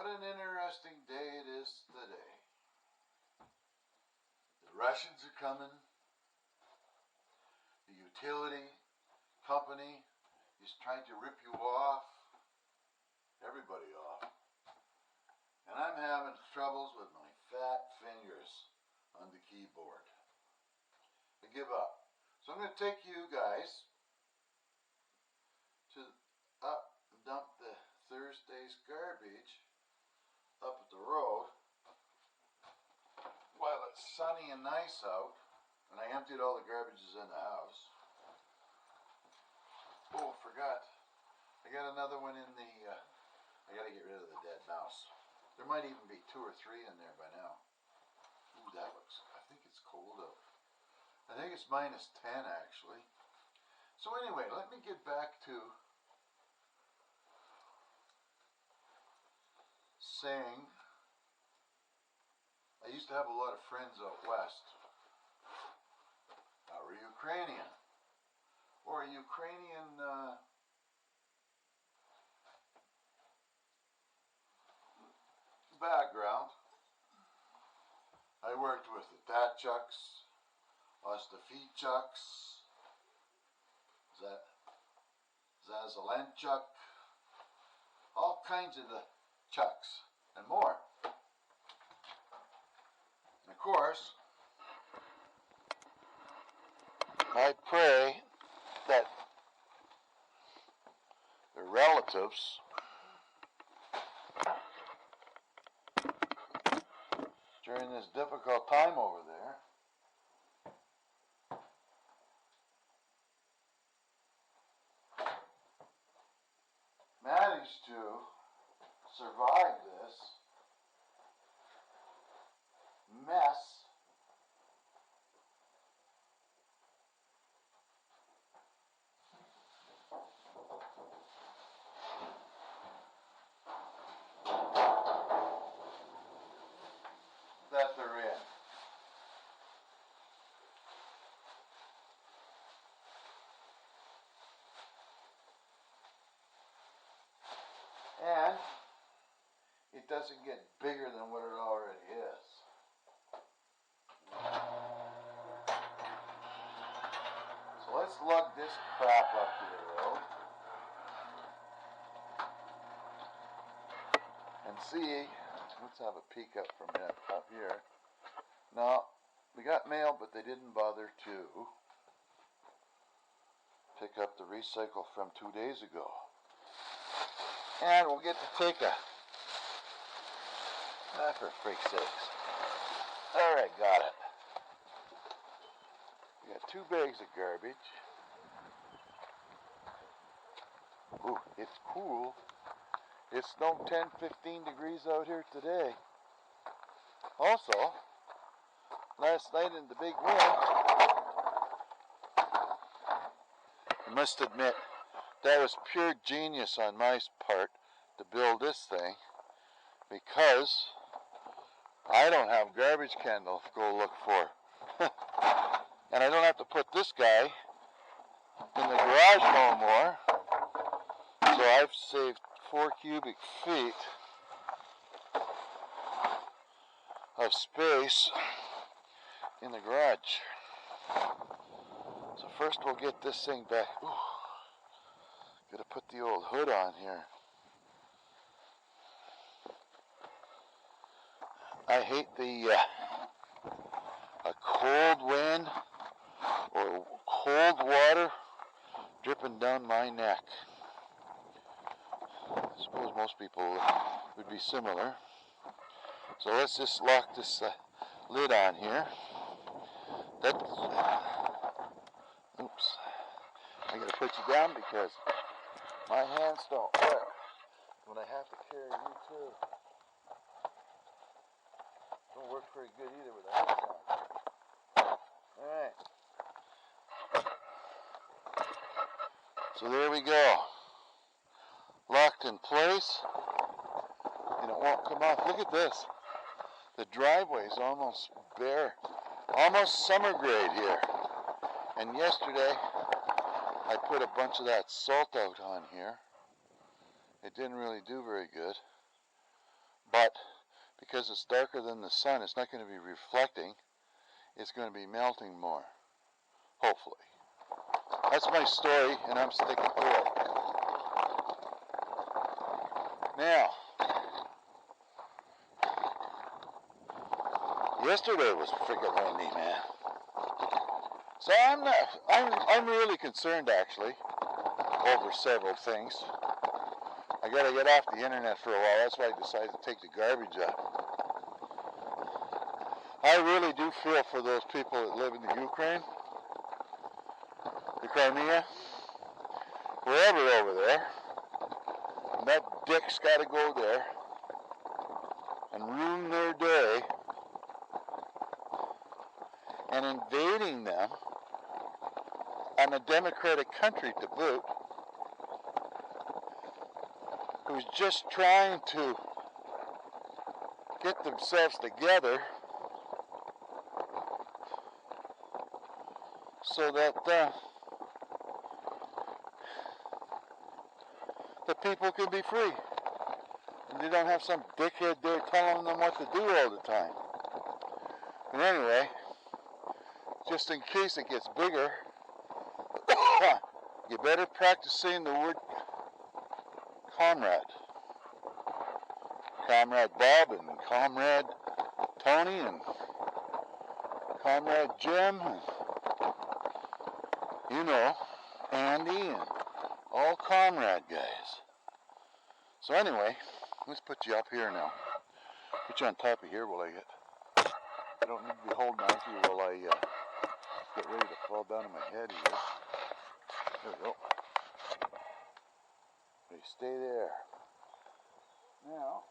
What an interesting day it is today. The Russians are coming. The utility company is trying to rip you off. Everybody off. And I'm having troubles with my fat fingers on the keyboard. I give up. So I'm going to take you guys to dump the Thursday's garbage up at the road while it's sunny and nice out, and I emptied all the garbages in the house. Oh, forgot. I got another one in the, I gotta get rid of the dead mouse. There might even be 2 or 3 in there by now. Ooh, that looks, I think it's cold out. I think it's -10 actually. So anyway, let me get back to saying, I used to have a lot of friends out west that were Ukrainian, or a Ukrainian background. I worked with the Tatchuks, Ostafichuks, Zazalenchuk, all kinds of the Chucks and more. And of course, I pray that their relatives during this difficult time over there managed to survive this mess that they're in. And it doesn't get bigger than what it already is. So let's lug this crap up to the road and see. Let's have a peek up from up here. Now, we got mail, but they didn't bother to pick up the recycle from 2 days ago. And we'll get to take a, for freak's sakes. Alright, got it. We got 2 bags of garbage. Ooh, it's cool. It's snowed 10-15 degrees out here today. Also, last night in the big wind, I must admit, that was pure genius on my part to build this thing, because I don't have garbage can to go look for. And I don't have to put this guy in the garage no more. So I've saved 4 cubic feet of space in the garage. So first we'll get this thing back. Ooh, gotta put the old hood on here. I hate the a cold wind or cold water dripping down my neck. I suppose most people would be similar. So let's just lock this lid on here. Oops. I gotta put you down because my hands don't work when I have to carry you too. Don't work very good either with a head on. Alright. So there we go. Locked in place. And it won't come off. Look at this. The driveway is almost bare. Almost summer grade here. And yesterday, I put a bunch of that salt out on here. It didn't really do very good. but because it's darker than the sun, it's not going to be reflecting. It's going to be melting more, hopefully. That's my story, and I'm sticking to it. Now, yesterday was freaking windy, man. So I'm really concerned, actually, over several things. I gotta get off the internet for a while. That's why I decided to take the garbage up. I really do feel for those people that live in the Ukraine, the Crimea, wherever over there. And that dick's gotta go there and ruin their day and invading them on a democratic country to boot, who's just trying to get themselves together so that the people can be free. And they don't have some dickhead there telling them what to do all the time. But anyway, just in case it gets bigger, you better practice saying the word comrade. Comrade Bob and Comrade Tony and Comrade Jim and, you know, Andy and all comrade guys. So anyway, let's put you up here now. Put you on top of here while I get... I don't need to be holding on to you while I get ready to fall down on my head here. There we go. Okay, stay there. Now,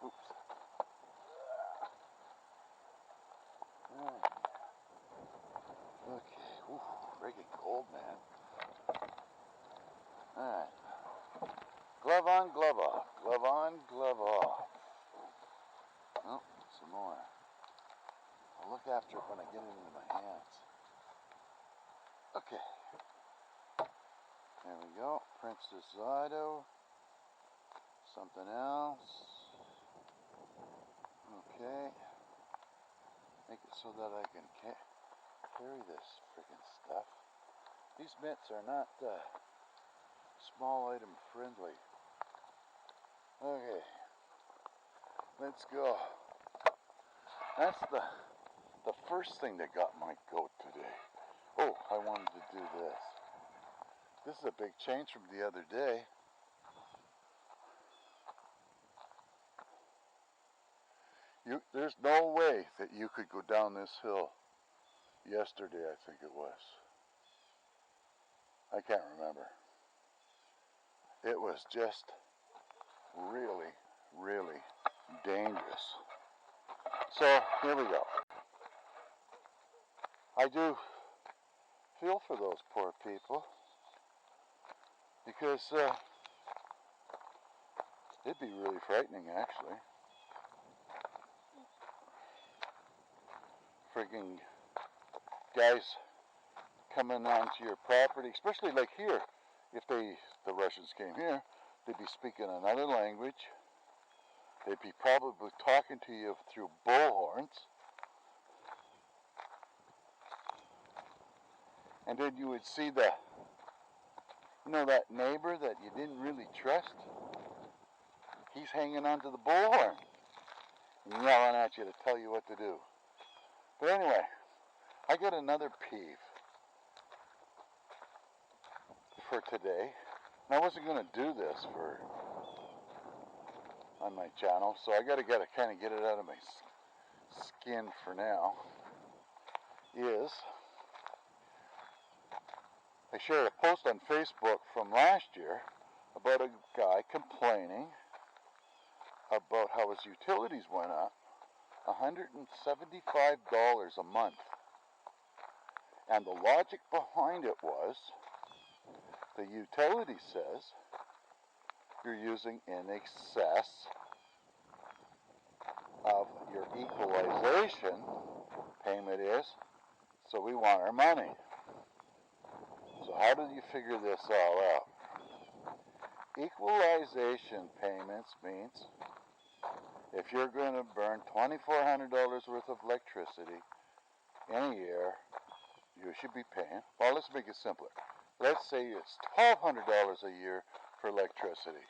oops. Okay, ooh, freaking cold, man. Alright. Glove on, glove off. Glove on, glove off. Oh, some more. I'll look after it when I get it into my hands. Okay. There we go. Princess Zydo. Something else. Okay. Make it so that I can carry this freaking stuff. These mitts are not small item friendly. Okay. Let's go. That's the first thing that got my goat today. Oh, I wanted to do this. This is a big change from the other day. There's no way that you could go down this hill yesterday, I think it was. I can't remember. It was just really, really dangerous. So, here we go. I do feel for those poor people because it'd be really frightening, actually. Freaking guys coming onto your property, especially like here. If the Russians came here, they'd be speaking another language. They'd be probably talking to you through bullhorns. And then you would see that neighbor that you didn't really trust. He's hanging onto the bullhorn and yelling at you to tell you what to do. But anyway, I got another peeve for today. And I wasn't going to do this on my channel, so I got to kind of get it out of my skin for now. I shared a post on Facebook from last year about a guy complaining about how his utilities went up $175 a month. And the logic behind it was, the utility says you're using in excess of your equalization payment is, so we want our money. So how do you figure this all out? Equalization payments means if you're going to burn $2,400 worth of electricity in a year, you should be paying, well, let's make it simpler. Let's say it's $1,200 a year for electricity,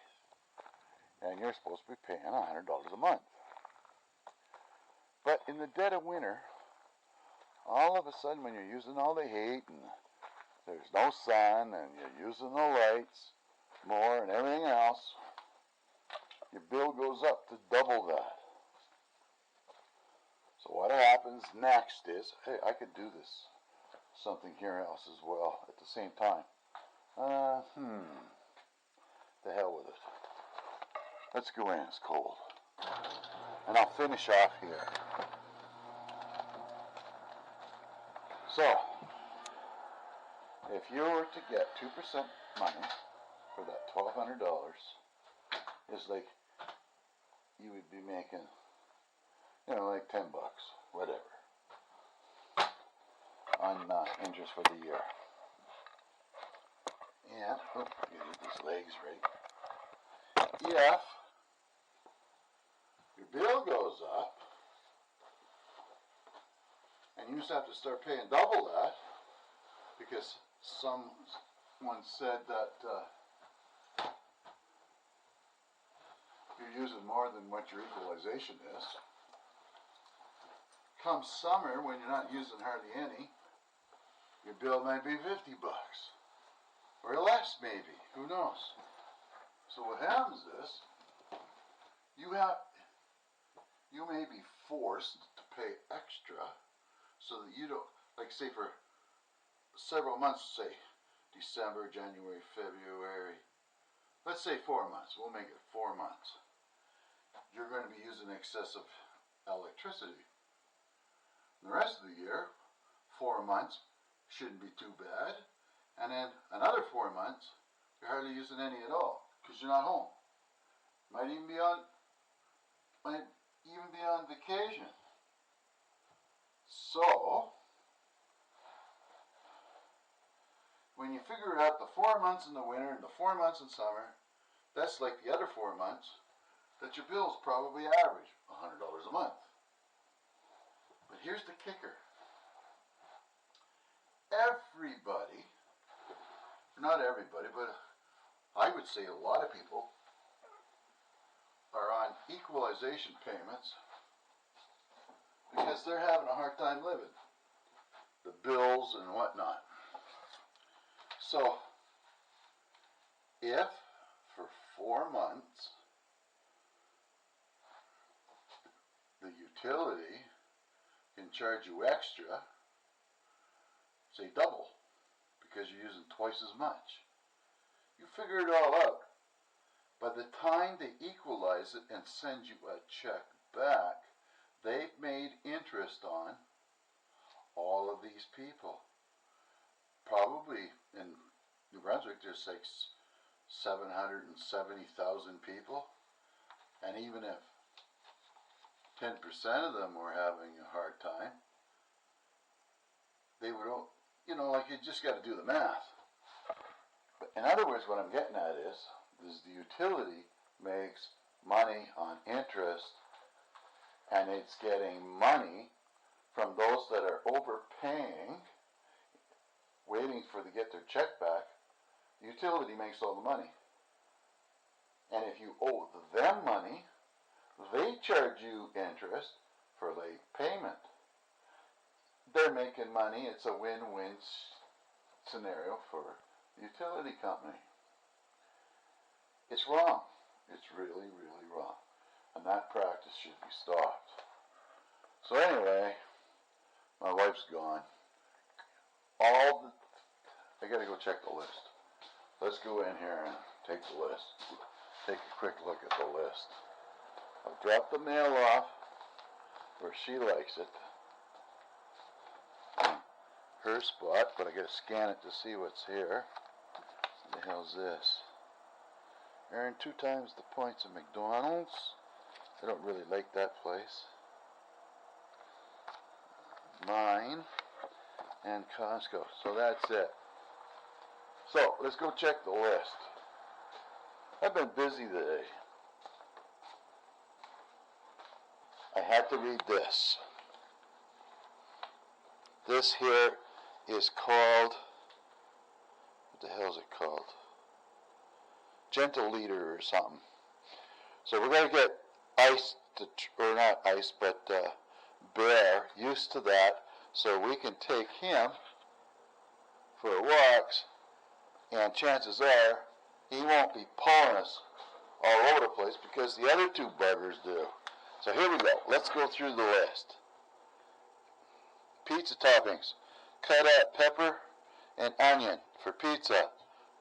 and you're supposed to be paying $100 a month. But in the dead of winter, all of a sudden when you're using all the heat and there's no sun and you're using the lights more and everything else, your bill goes up to double that. So what happens next is, hey, I could do this something here else as well at the same time. The hell with it. Let's go in, it's cold. And I'll finish off here. So, if you were to get 2% money for that $1,200, it's like you would be making, like $10, whatever, on interest for the year. And, get these legs right. If your bill goes up, and you just have to start paying double that, because someone said that you're using more than what your equalization is. Come summer, when you're not using hardly any, your bill might be $50. Or less maybe, who knows. So what happens is, you may be forced to pay extra so that you don't, like say for several months, say December, January, February, let's say 4 months, we'll make it 4 months. You're going to be using excessive electricity. The rest of the year, 4 months, shouldn't be too bad. And then another 4 months, you're hardly using any at all because you're not home. Might even be on vacation. So, when you figure out the 4 months in the winter and the 4 months in summer, that's like the other 4 months that your bills probably average $100 a month. But here's the kicker. Everybody, not everybody, but I would say a lot of people are on equalization payments because they're having a hard time living. The bills and whatnot. So, if for 4 months the utility can charge you extra, say double, because you're using twice as much. You figure it all out. By the time they equalize it and send you a check back, they've made interest on all of these people. Probably in New Brunswick there's like 770,000 people, and even if 10% of them were having a hard time, they would, like you just got to do the math. But in other words, what I'm getting at is the utility makes money on interest, and it's getting money from those that are overpaying, waiting to get their check back. The utility makes all the money. And if you owe them money, they charge you interest for late payment. They're making money. It's a win-win scenario for the utility company. It's wrong. It's really, really wrong. And that practice should be stopped. So anyway, my wife's gone. I gotta go check the list. Let's go in here and take the list. Take a quick look at the list. I'll drop the mail off where she likes it. Her spot, but I gotta scan it to see what's here. What the hell's this? Earn 2 times the points of McDonald's. I don't really like that place. Mine and Costco. So that's it. So let's go check the list. I've been busy today. I had to read this. This here is called, what the hell is it called? Gentle Leader or something. So we're going to get Ice, or not Ice, but Bear used to that so we can take him for walks, and chances are he won't be pulling us all over the place because the other 2 buggers do. So here we go. Let's go through the list. Pizza toppings. Cut up pepper and onion for pizza.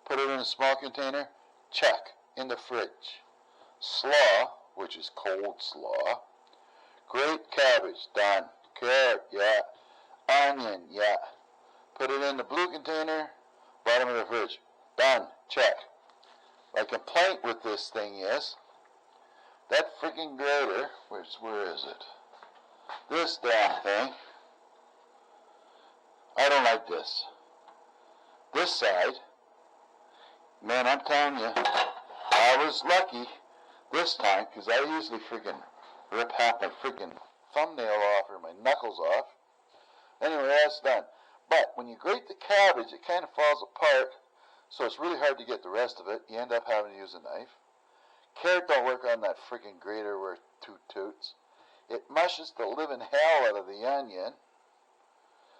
Put it in a small container. Check. In the fridge. Slaw, which is cold slaw. Grate cabbage. Done. Carrot, yeah. Onion, yeah. Put it in the blue container. Bottom of the fridge. Done. Check. My complaint with this thing is that freaking grater, where is it? This damn thing. I don't like this. This side, man, I'm telling you, I was lucky this time because I usually freaking rip half my freaking thumbnail off or my knuckles off. Anyway, that's done. But when you grate the cabbage, it kind of falls apart, so it's really hard to get the rest of it. You end up having to use a knife. Carrot don't work on that freaking grater worth 2 toots. It mushes the living hell out of the onion.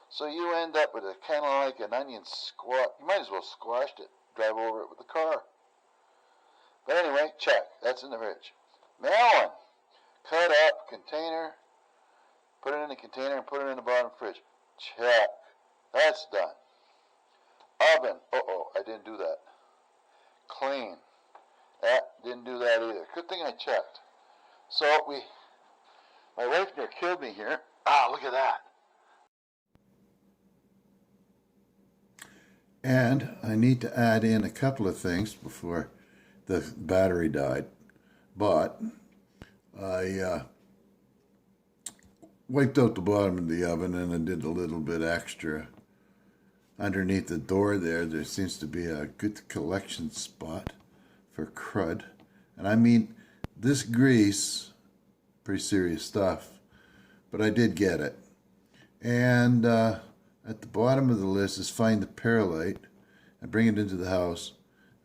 So you end up with a kind of like an onion squash. You might as well squash it, drive over it with a car. But anyway, check. That's in the fridge. Melon. Cut up, container. Put it in the container and put it in the bottom fridge. Check. That's done. Oven. Uh-oh, I didn't do that. Clean. Didn't do that either. Good thing I checked. So my wife near killed me here. Ah, look at that. And I need to add in a couple of things before the battery died. But I wiped out the bottom of the oven and I did a little bit extra. Underneath the door there seems to be a good collection spot for crud. And I mean, this grease, pretty serious stuff, but I did get it. And at the bottom of the list is find the perlite and bring it into the house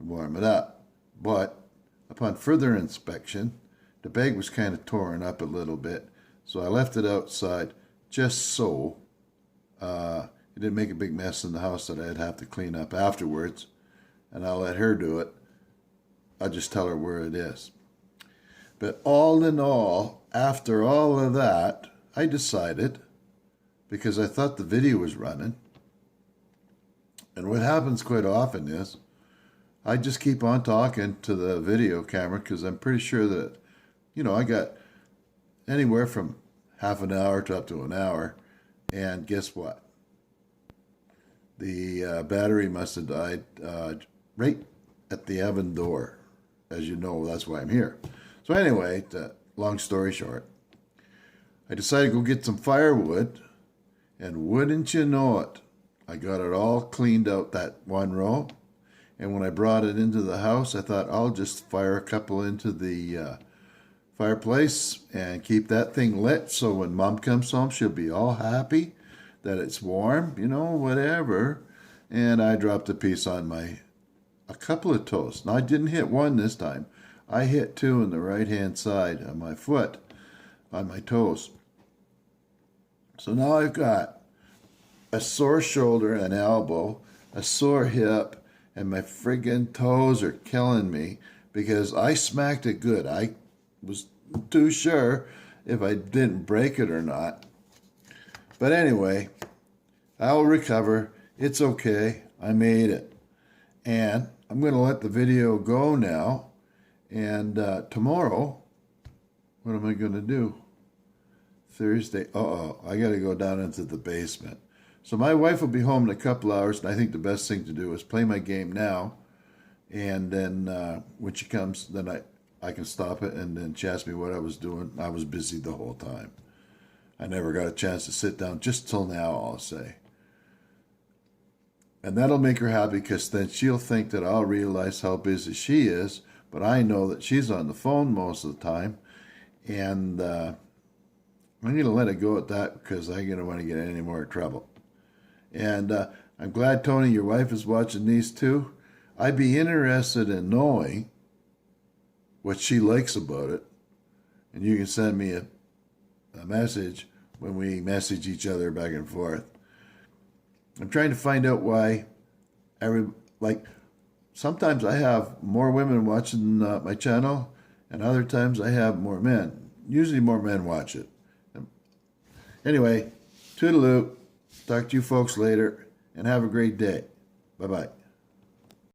and warm it up. But upon further inspection, the bag was kind of torn up a little bit, so I left it outside just so it didn't make a big mess in the house that I'd have to clean up afterwards, and I'll let her do it. I'll just tell her where it is. But all in all, after all of that, I decided, because I thought the video was running, and what happens quite often is I just keep on talking to the video camera because I'm pretty sure that, I got anywhere from half an hour to up to an hour, and guess what? The battery must have died right at the oven door. As you know, that's why I'm here. So anyway, long story short, I decided to go get some firewood, and wouldn't you know it, I got it all cleaned out, that one row, and when I brought it into the house, I thought I'll just fire a couple into the fireplace and keep that thing lit so when Mom comes home, she'll be all happy that it's warm, whatever. And I dropped a piece on a couple of toes. Now, I didn't hit one this time. I hit 2 on the right-hand side of my foot, on my toes. So now I've got a sore shoulder and elbow, a sore hip, and my friggin' toes are killing me because I smacked it good. I was too sure if I didn't break it or not. But anyway, I'll recover. It's okay. I made it. And I'm going to let the video go now. And tomorrow, what am I going to do? Thursday. I got to go down into the basement. So my wife will be home in a couple hours, and I think the best thing to do is play my game now And then when she comes, then I can stop it, and then she asks me what I was doing. I was busy the whole time. I never got a chance to sit down, just till now, I'll say. And that'll make her happy, because then she'll think that I'll realize how busy she is, but I know that she's on the phone most of the time. And I'm going to let it go at that, because I don't want to get any more trouble. And I'm glad, Tony, your wife is watching these too. I'd be interested in knowing what she likes about it. And you can send me a message when we message each other back and forth. I'm trying to find out why sometimes I have more women watching my channel, and other times I have more men. Usually more men watch it. Anyway, toodaloo. Talk to you folks later, and have a great day. Bye-bye.